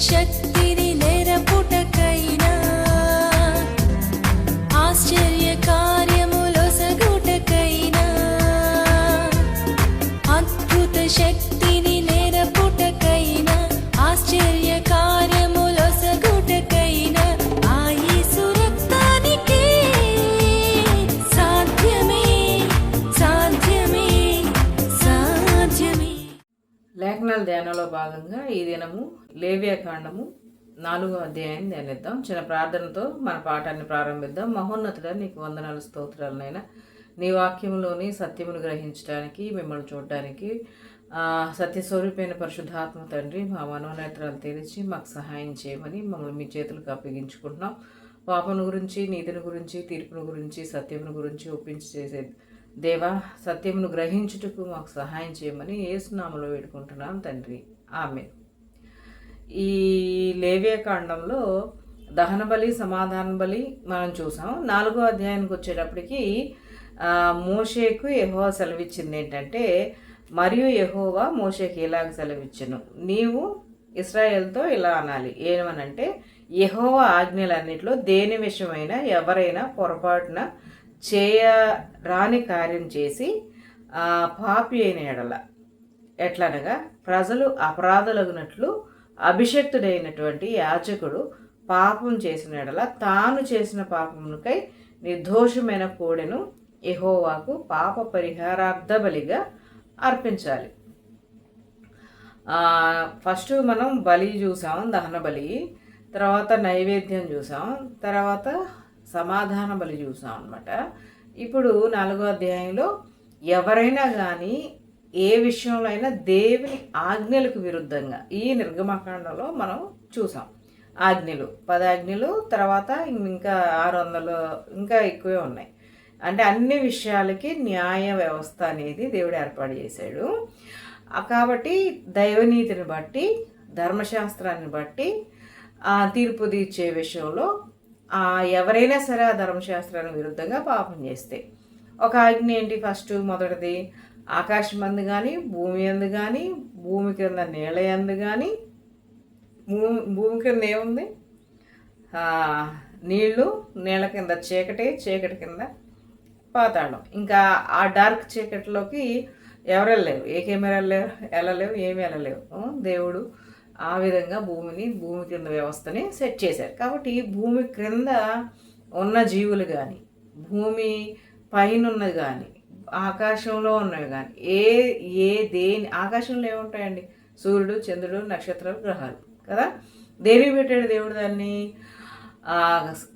శక్తిని నెరపుటకైనా ఆశ్చర్య కార్యములొసగుటకైనా అద్భుత శక్తిని నెరపుటకైనా ఆశ్చర్య కార్యములొసగుటకైనా ఆ యేసు రక్తానికే సాధ్యమే సాధ్యమే సాధ్యమే. లేఖనాల ధ్యానంలో భాగంగా ఈ దినము లేవ్యాకాండము 4వ అధ్యాయాన్ని ధ్యానిద్దాం. చిన్న ప్రార్థనతో మన పాఠాన్ని ప్రారంభిద్దాం. మహోన్నతుడ, నీకు వందనాలు, స్తోత్రాలనైనా నీ వాక్యంలోని సత్యమును గ్రహించడానికి, మిమ్మల్ని చూడడానికి సత్యస్వరూపైన పరిశుద్ధాత్మ తండ్రి మా మనోనేత్రాలు తెరిచి మాకు సహాయం చేయమని మమ్మల్ని మీ చేతులకు అప్పగించుకుంటున్నాం. పాపను గురించి, నీతిని గురించి, తీర్పును గురించి, సత్యమును గురించి ఒప్పించి చేసే దేవా, సత్యమును గ్రహించుటకు మాకు సహాయం చేయమని యేసునామములో వేడుకుంటున్నాం తండ్రి, ఆమేన్. ఈ లేవ్యాకాండంలో దహన బలి, సమాధాన బలి మనం చూసాం. 4వ అధ్యాయానికి వచ్చేటప్పటికి మోషేకు యెహోవా సెలవిచ్చింది ఏంటంటే, మరియు యెహోవా మోషేకి ఇలాగ సెలవిచ్చెను, నీవు ఇశ్రాయేలుతో ఇలా అనాలి. ఏమనంటే, యెహోవా ఆజ్ఞలన్నిటిలో దేని విషయమైనా ఎవరైనా పొరపాటున చేయరాని కార్యం చేసి పాపి అయిన ఎడల, ఎట్లనగా ప్రజలు అపరాధులగునట్లు అభిషక్తుడైనటువంటి యాజకుడు పాపం చేసిన ఎడల తాను చేసిన పాపమునకై నిర్దోషమైన కోడెను యెహోవాకు పాప పరిహారార్థ బలిగా అర్పించాలి. ఫస్ట్ మనం బలి చూసాం, దహన బలి, తర్వాత నైవేద్యం చూసాం, తర్వాత సమాధాన బలి చూసాం అనమాట. ఇప్పుడు 4వ అధ్యాయంలో ఎవరైనా కానీ ఏ విషయంలో అయినా దేవుని ఆజ్ఞలకు విరుద్ధంగా, ఈ నిర్గమకాండంలో మనం చూసాం ఆజ్ఞలు, 10 ఆజ్ఞలు, తర్వాత ఇంకా 600 ఇంకా ఎక్కువే ఉన్నాయి. అంటే అన్ని విషయాలకి న్యాయ వ్యవస్థ అనేది దేవుడు ఏర్పాటు చేశాడు. కాబట్టి దైవనీతిని బట్టి, ధర్మశాస్త్రాన్ని బట్టి తీర్పు తీర్చే విషయంలో ఎవరైనా సరే ఆ ధర్మశాస్త్రానికి విరుద్ధంగా పాపం చేస్తే ఒక ఆజ్ఞ ఏంటి? ఫస్ట్ మొదటిది, ఆకాశం అందు కానీ, భూమి అందు కానీ, భూమి కింద నీళ్ళ అందు కానీ, భూమి కింద ఏముంది? నీళ్ళు, నీళ్ళ కింద చీకటి, చీకటి కింద పాతాళం. ఇంకా ఆ డార్క్ చీకటిలోకి ఎవరు వెళ్ళలేవు, ఏ కెమెరాలు వెళ్ళలేవు, ఏమి వెళ్ళలేవు. దేవుడు ఆ విధంగా భూమి కింద వ్యవస్థని సెట్ చేశారు. కాబట్టి భూమి క్రింద ఉన్న జీవులు కానీ, భూమి పైన ఉన్నది కానీ, ఆకాశంలో ఉన్నవి కానీ, దేని ఆకాశంలో ఏముంటాయండి? సూర్యుడు, చంద్రుడు, నక్షత్రాలు, గ్రహాలు కదా. దేనికి పెట్టాడు దేవుడు దాన్ని?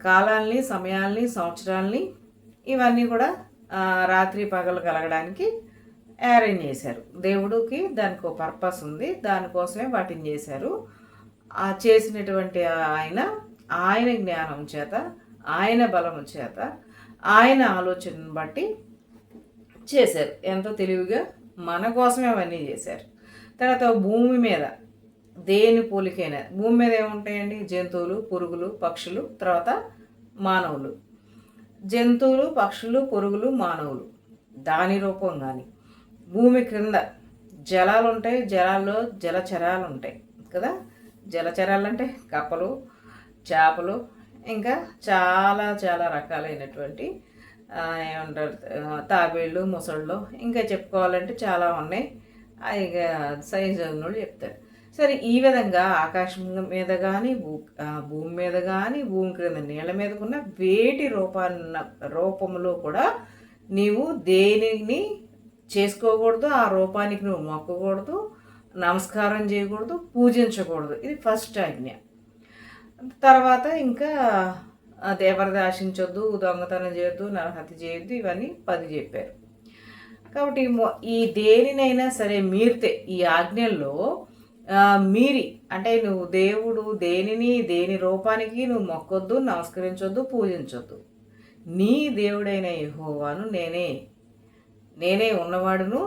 కాలాల్ని, సమయాల్ని, సంవత్సరాల్ని, ఇవన్నీ కూడా రాత్రి పగలు కలగడానికి అరేంజ్ చేశారు. దేవుడికి దానికి ఒక పర్పస్ ఉంది, దానికోసమే వాటిని చేశారు. ఆ చేసినటువంటి ఆయన జ్ఞానం చేత, ఆయన బలము చేత, ఆయన ఆలోచనను బట్టి చేశారు. ఎంతో తెలివిగా మన కోసమే అవన్నీ చేశారు. తర్వాత భూమి మీద దేని పోలికైనా, భూమి మీద ఏముంటాయండి? జంతువులు, పురుగులు, పక్షులు, తర్వాత మానవులు. జంతువులు, పక్షులు, పురుగులు, మానవులు దాని రూపం కానీ, భూమి క్రింద జలాలు ఉంటాయి, జలాల్లో జలచరాలు ఉంటాయి కదా. జలచరాలు అంటే కప్పలు, చేపలు, ఇంకా చాలా చాలా రకాలైనటువంటి ఏమంటారు, తాబేళ్ళు, ముసళ్ళు, ఇంకా చెప్పుకోవాలంటే చాలా ఉన్నాయి. ఇక సైన్స్ ఉన్నోళ్ళు చెప్తారు. సరే, ఈ విధంగా ఆకాశం మీద కానీ, భూమి మీద కానీ, భూమి క్రింద నీళ్ళ మీద ఉన్న వేటి రూపంలో కూడా నీవు దేనిని చేసుకోకూడదు, ఆ రూపానికి నువ్వు మొక్కకూడదు, నమస్కారం చేయకూడదు, పూజించకూడదు. ఇది ఫస్ట్ ఆజ్ఞ. తర్వాత ఇంకా ఎవరిది ఆశించొద్దు, దొంగతనం చేయొద్దు, నరహత్య చేయొద్దు, ఇవన్నీ 10 చెప్పారు. కాబట్టి ఈ దేనినైనా సరే మీరితే, ఈ ఆజ్ఞల్లో మీరి, అంటే నువ్వు దేవుడు దేని రూపానికి నువ్వు మొక్కొద్దు, నమస్కరించొద్దు, పూజించొద్దు. నీ దేవుడైన యెహోవాను నేనే ఉన్నవాడును,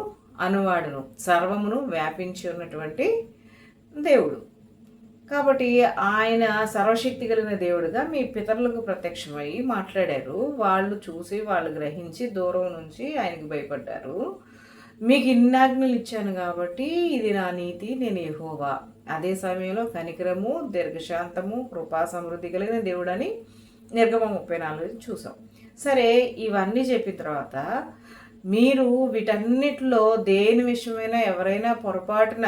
అనువాడును, సర్వమును వ్యాపించి ఉన్నటువంటి దేవుడు. కాబట్టి ఆయన సర్వశక్తి కలిగిన దేవుడుగా మీ పితరులకు ప్రత్యక్షమయ్యి మాట్లాడారు. వాళ్ళు చూసి, వాళ్ళు గ్రహించి దూరం నుంచి ఆయనకి భయపడ్డారు. మీకు ఇన్నాజ్ఞలు ఇచ్చాను కాబట్టి ఇది నా నీతి, నేను యెహోవా అదే సమయంలో కనికరము, దీర్ఘశాంతము, కృపా సమృద్ధి కలిగిన దేవుడని నిర్గమం 34 చూసాం. సరే, ఇవన్నీ చెప్పిన తర్వాత మీరు వీటన్నిటిలో దేని విషయమైనా ఎవరైనా పొరపాటున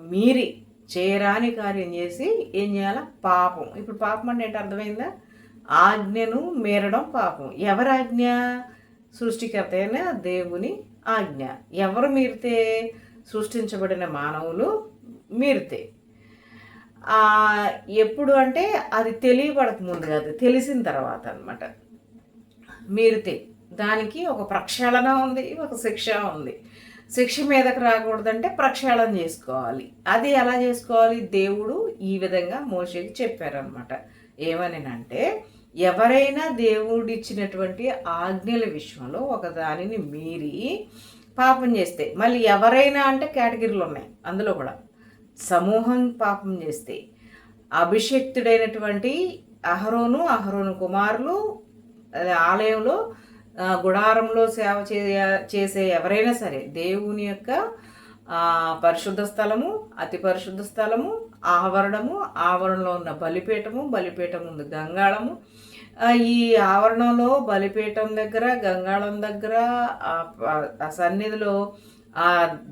మీరి చేయరాని కార్యం చేసి ఏం చేయాలి? పాపం. ఇప్పుడు పాపం అంటే ఏంటి అర్థమైందా? ఆజ్ఞను మీరడం పాపం. ఎవరి ఆజ్ఞ? సృష్టికర్త అయిన దేవుని ఆజ్ఞ. ఎవరు మీరితే? సృష్టించబడిన మానవులు మీరితే. ఎప్పుడు అంటే అది తెలియబడక ముందు కాదు, తెలిసిన తర్వాత అనమాట. మీరితే దానికి ఒక ప్రక్షాళన ఉంది, ఒక శిక్ష ఉంది. శిక్ష మీదకి రాకూడదంటే ప్రక్షాళన చేసుకోవాలి. అది ఎలా చేసుకోవాలి? దేవుడు ఈ విధంగా మోషేకి చెప్పారనమాట. ఏమనినంటే, ఎవరైనా దేవుడిచ్చినటువంటి ఆజ్ఞల విషయంలో ఒక దానిని మీరి పాపం చేస్తే, మళ్ళీ ఎవరైనా అంటే కేటగిరీలు ఉన్నాయి అందులో కూడా, సమూహం పాపం చేస్తే, అభిషక్తుడైనటువంటి అహరోను కుమారులు ఆలయంలో గుడారంలో సేవ చేసే ఎవరైనా సరే, దేవుని యొక్క పరిశుద్ధ స్థలము, అతి పరిశుద్ధ స్థలము, ఆవరణలో ఉన్న బలిపీఠం ముందు గంగాళము, ఈ ఆవరణంలో బలిపీఠం దగ్గర, గంగాళం దగ్గర, ఆ సన్నిధిలో ఆ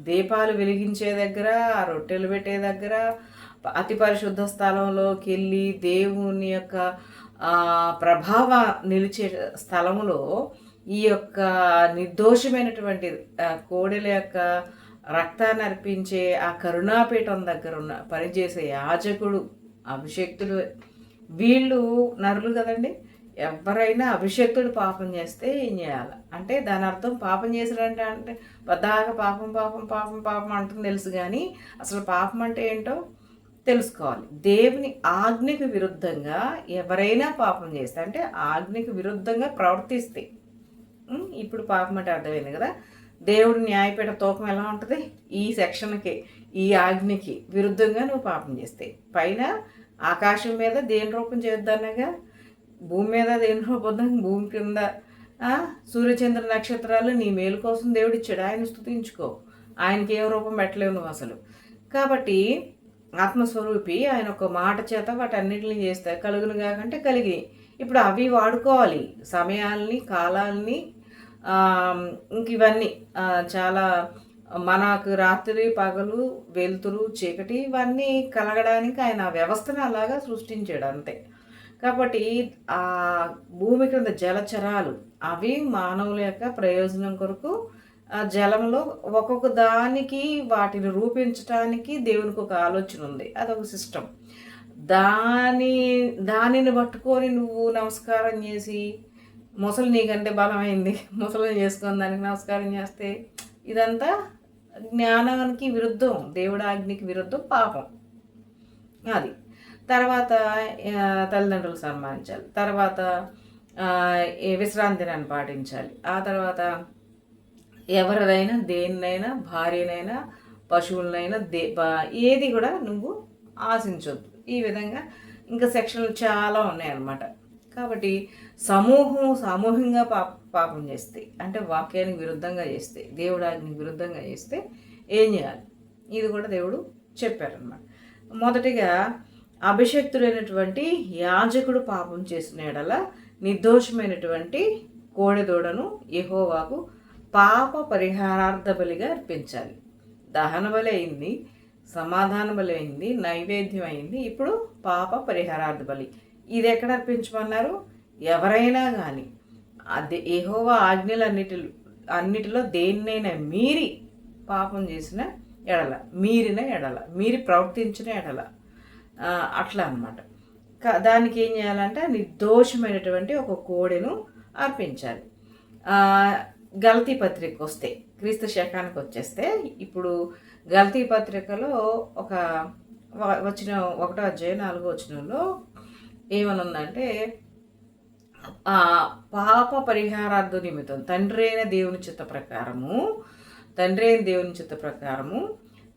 దీపాలు వెలిగించే దగ్గర, ఆ రొట్టెలు పెట్టే దగ్గర, అతి పరిశుద్ధ స్థలంలోకి వెళ్ళి దేవుని యొక్క ప్రభావ నిలిచే స్థలములో ఈ యొక్క నిర్దోషమైనటువంటి కోడెల యొక్క రక్తాన్ని అర్పించే ఆ కరుణాపీఠం దగ్గర ఉన్న పనిచేసే యాజకుడు, అభిషక్తుడు, వీళ్ళు నరులు కదండి. ఎవరైనా అభిషక్తుడు పాపం చేస్తే ఏం చేయాలి అంటే, దాని అర్థం పాపం చేసాడంటే అంటే పద్దాగా పాపం అంటుంది తెలుసు, కానీ అసలు పాపం అంటే ఏంటో తెలుసుకోవాలి. దేవుని ఆజ్ఞకు విరుద్ధంగా ఎవరైనా పాపం చేస్తే, అంటే ఆజ్ఞకు విరుద్ధంగా ప్రవర్తిస్తే, ఇప్పుడు పాపం అంటే అర్థమైంది కదా. దేవుడు న్యాయపీఠ తూకం ఎలా ఉంటుంది? ఈ సెక్షన్కి, ఈ ఆజ్ఞకి విరుద్ధంగా నువ్వు పాపం చేస్తే, పైన ఆకాశం మీద దేని రూపం చేద్దానగా, భూమి మీద దేని రూపం, భూమి కింద సూర్యచంద్ర నక్షత్రాలు నీ మేలు కోసం దేవుడు ఇచ్చాడు. ఆయన స్తుతించుకో. ఆయనకి ఏ రూపం పెట్టలేవు నువ్వు అసలు. కాబట్టి ఆత్మస్వరూపి ఆయన ఒక మాట చేత వాటన్నిటిని చేస్తే కలుగును కాకంటే కలిగి. ఇప్పుడు అవి వాడుకోవాలి, సమయాల్ని, కాలాల్ని, ఇంక ఇవన్నీ చాలా మనకు రాత్రి పగలు, వెలుతురు, చీకటి ఇవన్నీ కలగడానికి ఆయన వ్యవస్థను అలాగా సృష్టించాడు అంతే. కాబట్టి ఆ భూమి క్రింద జలచరాలు అవి మానవుల యొక్క ప్రయోజనం కొరకు జలంలో ఒక్కొక్క దానికి వాటిని రూపించటానికి దేవునికి ఒక ఆలోచన ఉంది. అదొక సిస్టమ్. దానిని పట్టుకొని నువ్వు నమస్కారం చేసి, ముసలి నీకంటే బలమైంది, ముసలిని చేసుకొని దానికి నమస్కారం చేస్తే ఇదంతా జ్ఞానానికి విరుద్ధం, దేవుడి ఆజ్ఞకి విరుద్ధం, పాపం. అది తర్వాత తల్లిదండ్రులు సన్మానించాలి, తర్వాత విశ్రాంతి దినాన్ని పాటించాలి, ఆ తర్వాత ఎవరిదైనా దేన్నైనా, భార్యనైనా, పశువులనైనా, ఏది కూడా నువ్వు ఆశించొద్దు. ఈ విధంగా ఇంకా సెక్షన్లు చాలా ఉన్నాయన్నమాట. కాబట్టి సమూహంగా పాపం చేస్తే, అంటే వాక్యానికి విరుద్ధంగా చేస్తే, దేవుడి ఆజ్ఞకి విరుద్ధంగా చేస్తే ఏం చేయాలి? ఇది కూడా దేవుడు చెప్పారనమాట. మొదటిగా అభిషక్తుడైనటువంటి యాజకుడు పాపం చేసిన ఎడల నిర్దోషమైనటువంటి కోడెదూడను యెహోవాకు పాప పరిహారార్థ బలిగా అర్పించాలి. దహన బలి అయింది, సమాధాన బలి అయింది, నైవేద్యం అయింది, ఇప్పుడు పాప పరిహారార్థ బలి. ఇది ఎక్కడ అర్పించమన్నారు? ఎవరైనా కానీ అది యెహోవా అన్నిటిలో దేన్నైనా మీరి పాపం చేసిన ఎడల, మీరి ప్రవర్తించిన ఎడల, అట్లా అన్నమాట. దానికి ఏం చేయాలంటే నిర్దోషమైనటువంటి ఒక కోడెను అర్పించాలి. గలతీ పత్రిక వస్తే, క్రీస్తు శకానికి వచ్చేస్తే, ఇప్పుడు గలతీ పత్రికలో ఒక 1వ అధ్యాయం 4వ వచనంలో ఏమనుందంటే, పాప పరిహారార్థ నిమిత్తం తండ్రి అయిన దేవుని చిత్త ప్రకారము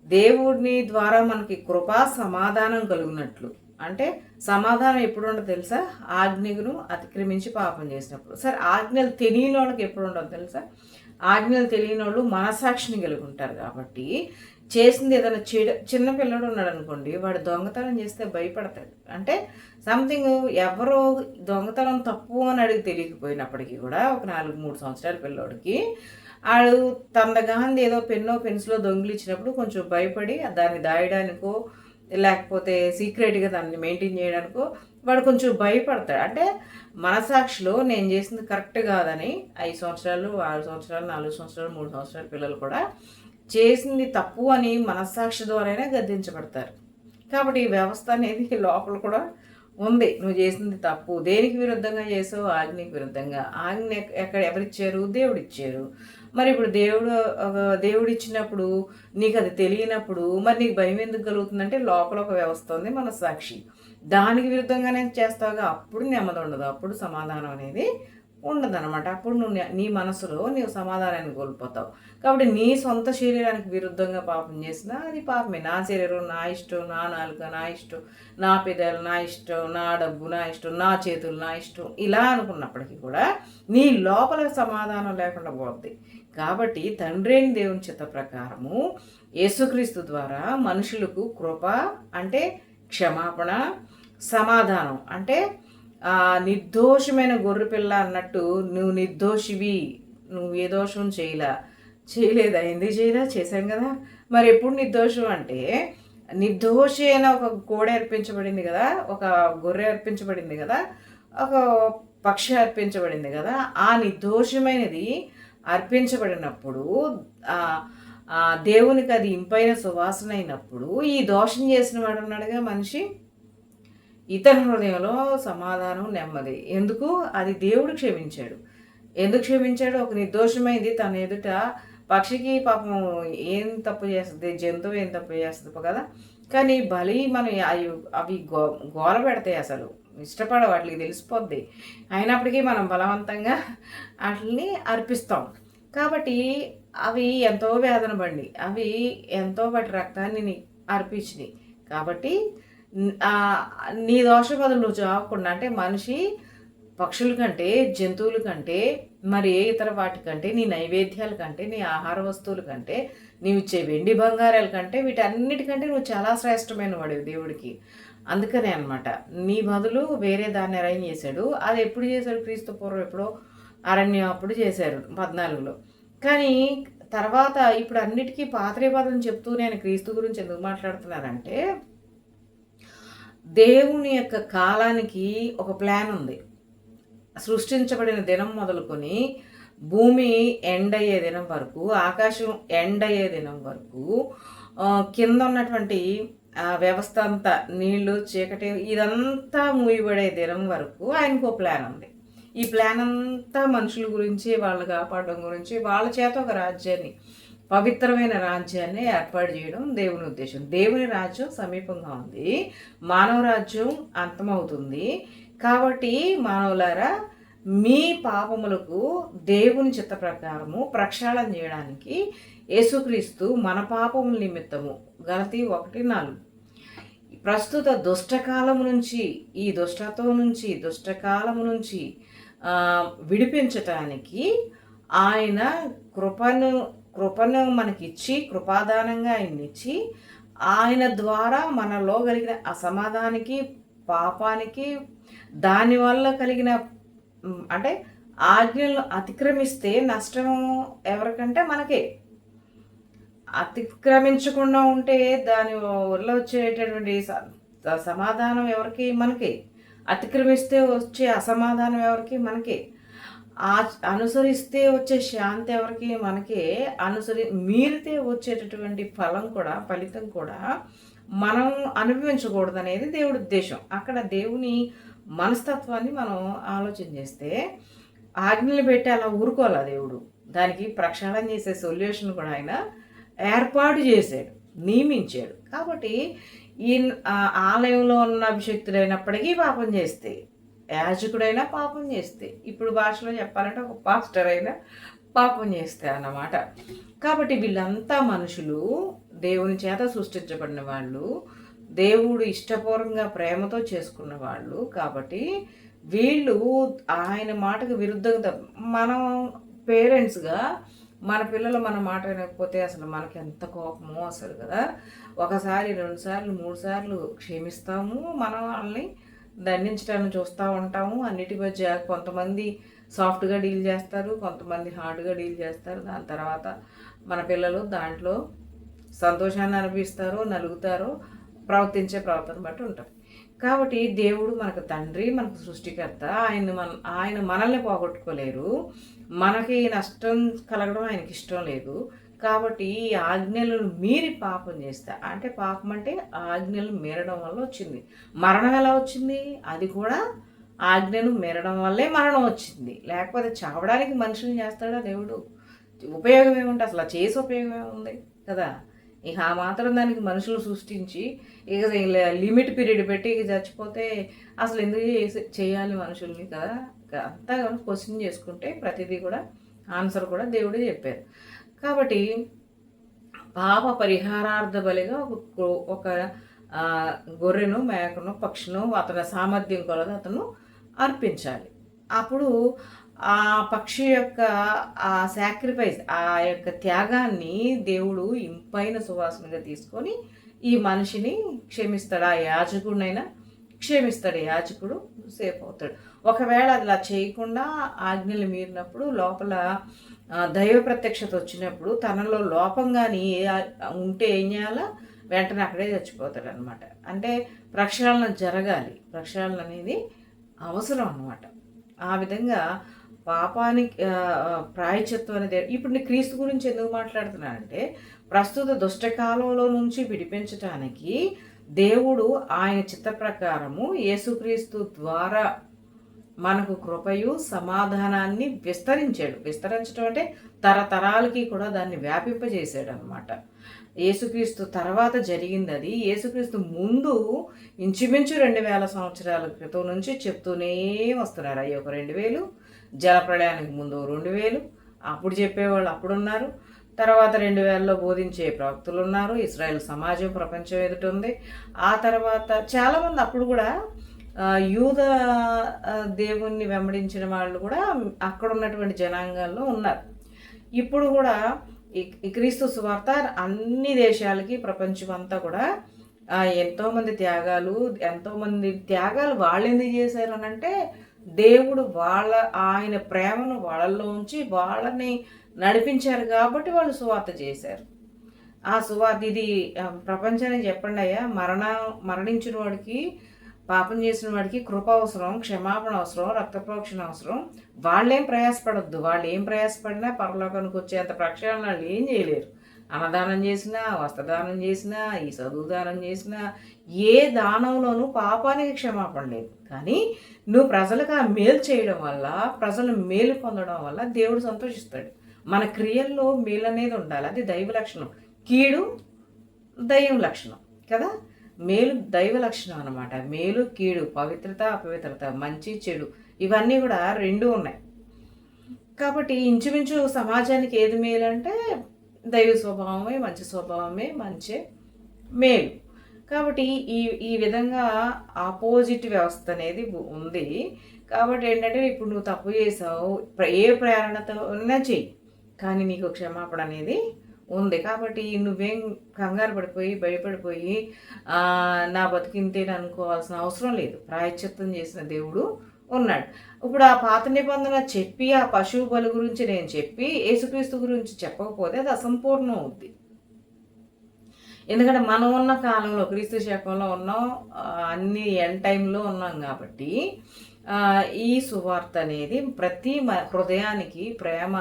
దేవుని ద్వారా మనకి కృపా సమాధానం కలుగునట్లు. అంటే సమాధానం ఎప్పుడు ఉండదు తెలుసా? ఆజ్ఞను అతిక్రమించి పాపం చేసినప్పుడు. సరే, ఆజ్ఞలు తెలియని వాళ్ళకి ఎప్పుడు ఉండదు తెలుసా? ఆజ్ఞలు తెలియని వాళ్ళు మనసాక్షిని కలిగి ఉంటారు. కాబట్టి చేసింది ఏదైనా చిన్న పిల్లడు ఉన్నాడు అనుకోండి, వాడు దొంగతనం చేస్తే భయపడతాడు. అంటే సంథింగ్ ఎవరో దొంగతనం తప్పు అని అడిగి తెలియకపోయినప్పటికీ కూడా ఒక 3 సంవత్సరాల పిల్లోడికి ఆడు తందగాంది ఏదో పెన్నో పెన్సిలో దొంగిలిచ్చినప్పుడు కొంచెం భయపడి దాన్ని దాయడానికో లేకపోతే సీక్రెట్గా దాన్ని మెయింటైన్ చేయడానికో వాడు కొంచెం భయపడతాడు. అంటే మనసాక్షిలో నేను చేసింది కరెక్ట్ కాదని 5 సంవత్సరాలు 6 సంవత్సరాలు 4 సంవత్సరాలు 3 సంవత్సరాల పిల్లలు కూడా చేసింది తప్పు అని మనస్సాక్షి ద్వారానే గద్దించబడతారు. కాబట్టి ఈ వ్యవస్థ అనేది లోపల కూడా ఉంది. నువ్వు చేసింది తప్పు, దేనికి విరుద్ధంగా చేసావు? ఆజ్ఞకి విరుద్ధంగా. ఆజ్ఞ ఎక్కడ ఎవరిచ్చారు? దేవుడిచ్చారు. మరి ఇప్పుడు దేవుడిచ్చినప్పుడు నీకు అది తెలియనప్పుడు మరి నీకు భయం ఎందుకు కలుగుతుందంటే లోపల ఒక వ్యవస్థ ఉంది, మనస్సాక్షి. దానికి విరుద్ధంగానే చేస్తావుగా, అప్పుడు నెమ్మది ఉండదు, అప్పుడు సమాధానం అనేది ఉండదన్నమాట. అప్పుడు నువ్వు నీ మనసులో నీవు సమాధానాన్ని కోల్పోతావు. కాబట్టి నీ సొంత శరీరానికి విరుద్ధంగా పాపం చేసినా అది పాపమే. నా శరీరం నా ఇష్టం, నా నాలుక నా ఇష్టం, నా పెదాలు నా ఇష్టం, నా డబ్బు నా ఇష్టం, నా చేతులు నా ఇష్టం, ఇలా అనుకున్నప్పటికీ కూడా నీ లోపల సమాధానం లేకుండా పోద్ది. కాబట్టి తండ్రి అయిన దేవుని చిత్త ప్రకారము యేసుక్రీస్తు ద్వారా మనుషులకు కృప అంటే క్షమాపణ, సమాధానం అంటే నిర్దోషమైన గొర్రెపిల్ల అన్నట్టు నువ్వు నిర్దోషివి, నువ్వు ఏ దోషం చేయలేదా? ఎందుకు చేయలే? చేశాం కదా. మరి ఎప్పుడు నిర్దోషం అంటే నిర్దోషి అయిన ఒక కోడె అర్పించబడింది కదా, ఒక గొర్రె అర్పించబడింది కదా, ఒక పక్షి అర్పించబడింది కదా. ఆ నిర్దోషమైనది అర్పించబడినప్పుడు దేవునికి అది ఇంపైన సువాసన అయినప్పుడు ఈ దోషం చేసిన వాడు ఉన్నాడుగా మనిషి, ఇతని హృదయంలో సమాధానం, నెమ్మది. ఎందుకు? అది దేవుడు క్షమించాడు. ఎందుకు క్షమించాడు? ఒక నిర్దోషమైంది తన ఎదుట పక్షికి పాపం ఏం తప్పు చేస్తుంది, జంతువు ఏం తప్పు చేస్తుంది కదా. కానీ బలి మనం అవి గోల పెడతాయి, అసలు ఇష్టపడ వాటికి తెలిసిపోద్ది. అయినప్పటికీ మనం బలవంతంగా వాటిని అర్పిస్తాం. కాబట్టి అవి ఎంతో వేదన పడి అవి ఎంతో వాటి రక్తాన్ని అర్పించినాయి. కాబట్టి నీ దోషం బదులు నువ్వు చావకుండా, అంటే మనిషి పక్షుల కంటే జంతువుల కంటే మరి ఏ ఇతర వాటి కంటే, నీ నైవేద్యాల కంటే, నీ ఆహార వస్తువుల కంటే, నీవు ఇచ్చే వెండి బంగారాల కంటే వీటన్నిటికంటే నువ్వు చాలా శ్రేష్టమైన వాడివి దేవుడికి. అందుకనే అనమాట నీ బదులు వేరే దాన్ని అరేంజ్ చేశాడు. అది ఎప్పుడు చేశాడు? క్రీస్తు పూర్వం ఎప్పుడో అరణ్యం అప్పుడు చేశారు 14లో. కానీ తర్వాత ఇప్పుడు అన్నిటికీ పాత్రేపాదం చెప్తూ నేను క్రీస్తు గురించి ఎందుకు మాట్లాడుతున్నానంటే దేవుని యొక్క కాలానికి ఒక ప్లాన్ ఉంది. సృష్టించబడిన దినం మొదలుకొని భూమి ఎండ్ అయ్యే దినం వరకు, ఆకాశం ఎండ్ అయ్యే దినం వరకు, కింద ఉన్నటువంటి వ్యవస్థ అంతా నీళ్లు చీకటి ఇదంతా మూయబడే దినం వరకు ఆయనకు ఒక ప్లాన్ ఉంది. ఈ ప్లాన్ అంతా మనుషుల గురించి, వాళ్ళు కాపాడడం గురించి, వాళ్ళ చేత ఒక రాజ్యాన్ని, పవిత్రమైన రాజ్యాన్ని ఏర్పాటు చేయడం దేవుని ఉద్దేశం. దేవుని రాజ్యం సమీపంగా ఉంది, మానవ రాజ్యం అంతమవుతుంది. కాబట్టి మానవులారా, మీ పాపములకు దేవుని చిత్త ప్రకారము ప్రక్షాళన చేయడానికి యేసుక్రీస్తు మన పాపముల నిమిత్తము గలతీ 1:4 ప్రస్తుత దుష్టకాలము నుంచి, ఈ దుష్టత్వం నుంచి, దుష్టకాలము నుంచి విడిపించటానికి ఆయన కృపను మనకిచ్చి, కృపాదానంగా ఆయన్నిచ్చి, ఆయన ద్వారా మనలో కలిగిన అసమాధానికి, పాపానికి, దానివల్ల కలిగిన అంటే ఆజ్ఞలను అతిక్రమిస్తే నష్టం ఎవరికంటే మనకే. అతిక్రమించకుండా ఉంటే దాని వల్ల వచ్చేటటువంటి సమాధానం ఎవరికి? మనకే. అతిక్రమిస్తే వచ్చే అసమాధానం ఎవరికి? మనకే. అనుసరిస్తే వచ్చే శాంతి ఎవరికి? మనకే. మీరితే వచ్చేటటువంటి ఫలితం కూడా మనం అనుభవించకూడదు అనేది దేవుడి ఉద్దేశం. అక్కడ దేవుని మనస్తత్వాన్ని మనం ఆలోచన చేస్తే ఆజ్ఞలు పెట్టి అలా ఊరుకోవాలా దేవుడు. దానికి ప్రక్షాళన చేసే సొల్యూషన్ కూడా ఆయన ఏర్పాటు చేశాడు, నియమించాడు. కాబట్టి ఈ ఆలయంలో ఉన్న అభిషక్తుడైనప్పటికీ పాపం చేస్తే, యాజకుడైనా పాపం చేస్తే, ఇప్పుడు భాషలో చెప్పాలంటే ఒక పాస్టర్ అయినా పాపం చేస్తే అన్నమాట. కాబట్టి వీళ్ళంతా మనుషులు, దేవుని చేత సృష్టించబడిన వాళ్ళు, దేవుడు ఇష్టపూర్వకంగా ప్రేమతో చేసుకున్న వాళ్ళు. కాబట్టి వీళ్ళు ఆయన మాటకు విరుద్ధంగా, మనం పేరెంట్స్గా మన పిల్లలు మన మాట వినకపోతే అసలు మనకి ఎంత కోపమో అసలు కదా. ఒకసారి, 2 సార్లు, 3 సార్లు క్షమిస్తాము. మనం వాళ్ళని దండించడానికి చూస్తూ ఉంటాము. అన్నిటి మధ్య కొంతమంది సాఫ్ట్గా డీల్ చేస్తారు, కొంతమంది హార్డ్గా డీల్ చేస్తారు. దాని తర్వాత మన పిల్లలు దాంట్లో సంతోషాన్ని అనిపిస్తారు, నలుగుతారు, ప్రవర్తించే ప్రవర్తన బట్టి ఉంటుంది. కాబట్టి దేవుడు మనకు తండ్రి, మనకు సృష్టికర్త. ఆయన మనల్ని పోగొట్టుకోలేరు. మనకి నష్టం కలగడం ఆయనకి ఇష్టం లేదు. కాబట్టి ఈ ఆజ్ఞలను మీరి పాపం చేస్తే, అంటే పాపం అంటే ఆజ్ఞలు మీరడం వల్ల వచ్చింది. మరణం ఎలా వచ్చింది? అది కూడా ఆజ్ఞను మీరడం వల్లే మరణం వచ్చింది. లేకపోతే చావడానికి మనుషుల్ని చేస్తాడా దేవుడు? ఉపయోగం ఏముంటే అసలు చేసే ఉపయోగం ఏముంది కదా. ఇక ఆ మాత్రం దానికి మనుషులు సృష్టించి ఇక లిమిట్ పీరియడ్ పెట్టి ఇక చచ్చిపోతే అసలు ఎందుకు చేయాలి మనుషుల్ని కదా. అంతా క్వశ్చన్ చేసుకుంటే ప్రతిదీ కూడా ఆన్సర్ కూడా దేవుడే చెప్పారు. కాబట్టి పాప పరిహారార్థ బలిగా ఒక గొర్రెను, మేకను, పక్షును అతని సామర్థ్యం కొలది అతను అర్పించాలి. అప్పుడు ఆ పక్షి యొక్క ఆ సాక్రిఫైస్, ఆ యొక్క త్యాగాన్ని దేవుడు ఇంపైన సువాసనగా తీసుకొని ఈ మనిషిని క్షమిస్తాడు. ఆ యాజకుడినైనా క్షమిస్తాడు. యాజకుడు సేఫ్ అవుతాడు. ఒకవేళ అలా చేయకుండా ఆజ్ఞలు మీరినప్పుడు లోపల దైవ ప్రత్యక్షత వచ్చినప్పుడు తనలో లోపం కానీ ఉంటే ఏం చేయాలా? వెంటనే అక్కడే చచ్చిపోతాడు అనమాట. అంటే ప్రక్షాళన జరగాలి. ప్రక్షాళన అనేది అవసరం అన్నమాట. ఆ విధంగా పాపానికి ప్రాయశ్చిత్తం అనేది. ఇప్పుడు నేను క్రీస్తు గురించి ఎందుకు మాట్లాడుతున్నానంటే, ప్రస్తుత దుష్టకాలంలో నుంచి విడిపించటానికి దేవుడు ఆయన చిత్త ప్రకారము యేసుక్రీస్తు ద్వారా మనకు కృపయు సమాధానాన్ని విస్తరించడం అంటే తరతరాలకి కూడా దాన్ని వ్యాపింపజేశాడు అనమాట. యేసుక్రీస్తు తర్వాత జరిగింది అది. యేసుక్రీస్తు ముందు ఇంచుమించు 2000 సంవత్సరాల క్రితం నుంచి చెప్తూనే వస్తున్నారు. అయ్యి ఒక 2000, జలప్రళయానికి ముందు 2000, అప్పుడు చెప్పేవాళ్ళు అప్పుడున్నారు. తర్వాత 2000లో బోధించే ప్రవక్తలు ఉన్నారు. ఇశ్రాయేల్ సమాజం ప్రపంచం ఎదుట ఉంది. ఆ తర్వాత చాలామంది అప్పుడు కూడా యూద దేవుణ్ణి వెంబడించిన వాళ్ళు కూడా అక్కడ ఉన్నటువంటి జనాంగాల్లో ఉన్నారు. ఇప్పుడు కూడా ఈ క్రీస్తు సువార్త అన్ని దేశాలకి, ప్రపంచం అంతా కూడా ఎంతోమంది త్యాగాలు వాళ్ళు ఎందుకు చేశారు అని అంటే, దేవుడు ఆయన ప్రేమను వాళ్ళల్లో ఉంచి వాళ్ళని నడిపించారు కాబట్టి వాళ్ళు సువార్త చేశారు. ఆ సువార్త ఇది ప్రపంచానికి చెప్పండి అయ్యా, మరణించిన వాడికి, పాపం చేసిన వాడికి కృప అవసరం, క్షమాపణ అవసరం, రక్తప్రోక్షణ అవసరం. వాళ్ళేం ప్రయాసపడొద్దు. వాళ్ళు ఏం ప్రయాసపడినా పరలోకానికి వచ్చేంత ప్రక్షాళన వాళ్ళు ఏం చేయలేరు. అన్నదానం చేసినా, వస్త్రదానం చేసినా, ఈ చదువు దానం చేసినా, ఏ దానంలోనూ పాపానికి క్షమాపణ లేదు. కానీ నువ్వు ప్రజలకు ఆ మేలు చేయడం వల్ల, ప్రజలు మేలు పొందడం వల్ల దేవుడు సంతోషిస్తాడు. మన క్రియల్లో మేలు అనేది ఉండాలి. అది దైవ లక్షణం. కీడు దైవ లక్షణం కదా. మేలు దైవ లక్షణం అనమాట. మేలు, కీడు, పవిత్రత, అపవిత్రత, మంచి, చెడు, ఇవన్నీ కూడా రెండు ఉన్నాయి. కాబట్టి ఇంచుమించు సమాజానికి ఏది మేలు అంటే దైవ స్వభావమే, మంచి స్వభావమే మంచి మేలు. కాబట్టి ఈ విధంగా ఆపోజిట్ వ్యవస్థ అనేది ఉంది. కాబట్టి ఏంటంటే, ఇప్పుడు నువ్వు తప్పు చేసావు, ఏ ప్రేరణతోనే చెయ్యి, కానీ నీకు క్షమాపణ అనేది ఉంది. కాబట్టి నువ్వేం కంగారు పడిపోయి భయపడిపోయి నా బతికింతేని అనుకోవాల్సిన అవసరం లేదు. ప్రాయశ్చిత్తం చేసిన దేవుడు ఉన్నాడు. ఇప్పుడు ఆ పాత నిబంధన చెప్పి, ఆ పశువు బలి గురించి నేను చెప్పి యేసుక్రీస్తు గురించి చెప్పకపోతే అది అసంపూర్ణం అవుద్ది. ఎందుకంటే మనం ఉన్న కాలంలో, క్రీస్తు శకంలో ఉన్నాం, అన్ని ఎండ్ టైంలో ఉన్నాం. కాబట్టి ఈ సువార్త అనేది ప్రతి హృదయానికి ప్రేమ,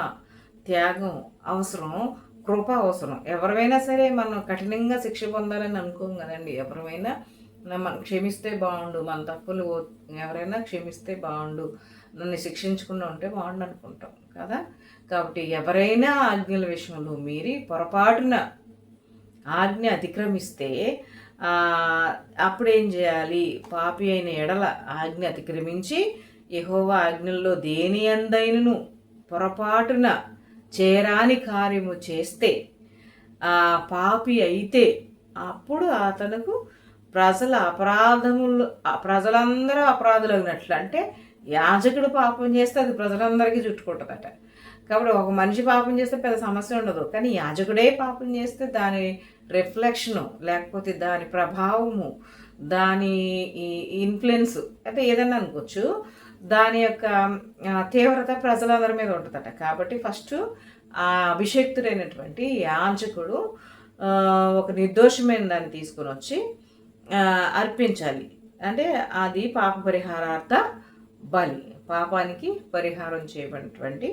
త్యాగం అవసరం, కృప అవసరం. ఎవరైనా సరే మనం కఠినంగా శిక్ష పొందాలని అనుకోం కదండి. ఎవరైనా మనం క్షమిస్తే బాగుండు, మన తప్పులు ఎవరైనా క్షమిస్తే బాగుండు, నన్ను శిక్షించకుండా ఉంటే బాగుండు అనుకుంటాం కదా. కాబట్టి ఎవరైనా ఆజ్ఞల విషయంలో మీరి పొరపాటున ఆజ్ఞ అతిక్రమిస్తే అప్పుడేం చేయాలి? పాపి అయిన ఎడల ఆజ్ఞ అతిక్రమించి యెహోవా ఆజ్ఞల్లో దేని అందైనను పొరపాటున చేరాని కార్యము చేస్తే పాపి అయితే అప్పుడు అతనుకు ప్రజలందరూ అపరాధులు అయినట్లు. అంటే యాజకుడు పాపం చేస్తే అది ప్రజలందరికీ చుట్టుకుంటుందట. కాబట్టి ఒక మనిషి పాపం చేస్తే పెద్ద సమస్య ఉండదు, కానీ యాజకుడే పాపం చేస్తే దాని రిఫ్లెక్షను లేకపోతే దాని ప్రభావము, దాని ఇన్ఫ్లుయెన్స్ అంటే ఏదన్నా అనుకోవచ్చు, దాని యొక్క తీవ్రత ప్రజలందరి మీద ఉంటుందట. కాబట్టి ఫస్ట్ ఆ అభిషేక్తుడైనటువంటి యాజకుడు ఒక నిర్దోషమైన దాన్ని తీసుకొని వచ్చి అర్పించాలి. అంటే అది పాప పరిహారార్థ బలి, పాపానికి పరిహారం చేయబడినటువంటి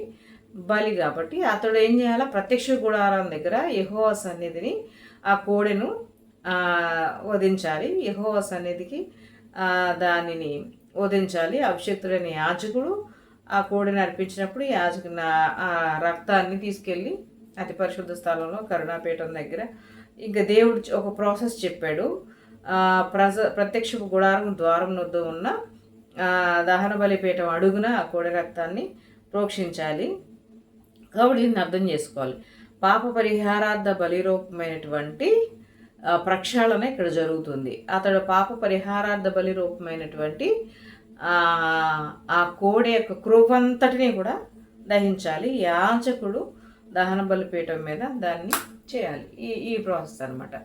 బలి. కాబట్టి అతడు ఏం చేయాలి, ప్రత్యక్ష గుడారం దగ్గర యెహోవా సన్నిధిని ఆ కోడెను వధించాలి. యెహోవా సన్నిధికి దానిని వధించాలి. అభిషేక్తుడైన యాజకుడు ఆ కోడిని అర్పించినప్పుడు యాజకుని ఆ రక్తాన్ని తీసుకెళ్ళి అతి పరిశుద్ధ స్థలంలో కరుణాపీఠం దగ్గర, ఇంకా దేవుడు ఒక ప్రాసెస్ చెప్పాడు. ప్రత్యక్ష గుడారం ద్వారం వద్ద ఉన్న దహన బలిపీఠం అడుగున ఆ కోడి రక్తాన్ని ప్రోక్షించాలి. కాబట్టి దీన్ని అర్థం చేసుకోవాలి. పాప పరిహారార్థ బలిరూపమైనటువంటి ప్రక్షాళన ఇక్కడ జరుగుతుంది. అతడు పాప పరిహారార్థ బలిరూపమైనటువంటి ఆ కోడి యొక్క క్రూపంతటిని కూడా దహించాలి. యాజకుడు దహన బలిపీఠం మీద దాన్ని చేయాలి. ఈ ప్రాసెస్ అనమాట.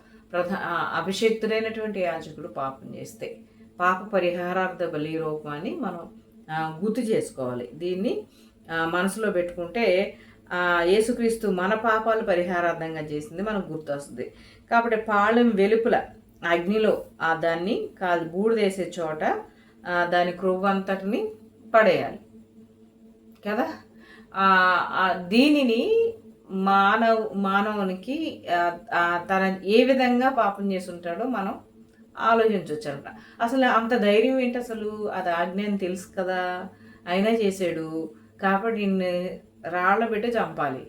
అభిషేక్తుడైనటువంటి యాజకుడు పాపం చేస్తే పాప పరిహారార్థ బలి రూపాన్ని మనం గుర్తు చేసుకోవాలి. దీన్ని మనసులో పెట్టుకుంటే యేసుక్రీస్తు మన పాపాలు పరిహారార్థంగా చేసింది మనకు గుర్తొస్తుంది. కాబట్టి పాళెం వెలుపల అగ్నిలో దాన్ని కాదు బూడిదేసే చోట దాని క్రొవ్వంతటిని పడేయాలి కదా. దీనిని మానవునికి తన ఏ విధంగా పాపం చేసి ఉంటాడో మనం ఆలోచించవచ్చు అంట. అసలు అంత ధైర్యం ఏంటి, అసలు అది ఆజ్ఞ అని తెలుసు కదా, అయినా చేసాడు. కాబట్టి నిన్ను రాళ్ళ పెట్టి చంపాలి.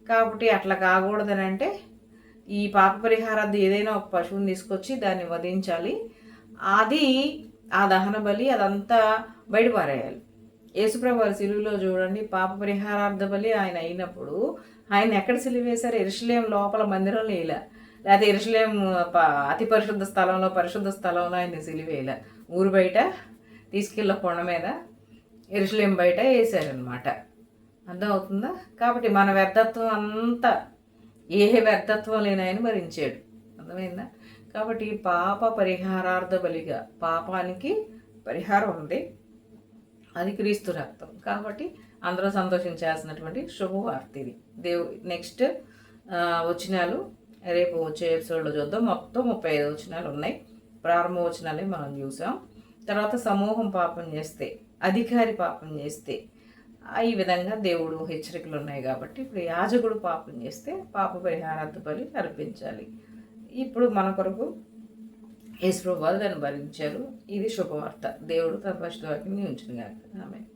కాబట్టి అట్లా కాకూడదని అంటే ఈ పాప పరిహారార్థం ఏదైనా ఒక పశువుని తీసుకొచ్చి దాన్ని వధించాలి. అది ఆ దహన బలి అదంతా బయటపారేయాలి. యేసుప్రభు వారి సిలువలో చూడండి, పాప పరిహారార్థ బలి ఆయన అయినప్పుడు ఆయన ఎక్కడ సిలువ వేశారు? యెరూషలేం లోపల మందిరంలో వేయలే, లేకపోతే యెరూషలేం అతి పరిశుద్ధ స్థలంలో పరిశుద్ధ స్థలంలో ఆయన సిలువ వేయలే, ఊరు బయట తీసుకెళ్ళ కొండ మీద యెరూషలేం బయట వేశారనమాట. అర్థం అవుతుందా? కాబట్టి మన వ్యర్థత్వం అంతా ఏ వ్యర్థత్వం లేని ఆయన భరించాడు. అర్థమైందా? కాబట్టి పాప పరిహారార్థ బలిగా పాపానికి పరిహారం ఉంది, అది క్రీస్తు రక్తం. కాబట్టి అందరూ సంతోషించాల్సినటువంటి శుభవార్త ఇది. నెక్స్ట్ వచనాలు రేపు వచ్చే ఎపిసోడ్లో చూద్దాం. మొత్తం 35 వచనాలు ఉన్నాయి. ప్రారంభ వచనాలే మనం చూసాం. తర్వాత సమూహం పాపం చేస్తే, అధికారి పాపం చేస్తే ఈ విధంగా దేవుడు హెచ్చరికలు ఉన్నాయి. కాబట్టి ఇప్పుడు యాజకుడు పాపం చేస్తే పాప పరిహారార్థ బలి అర్పించాలి. ఇప్పుడు మన కొరకు యేసుప్రభువు దాన్ని భరించారు. ఇది శుభవార్త. దేవుడు తన పరిశుద్ధ వాక్యాన్ని ఉంచును గాక. ఆమేన్.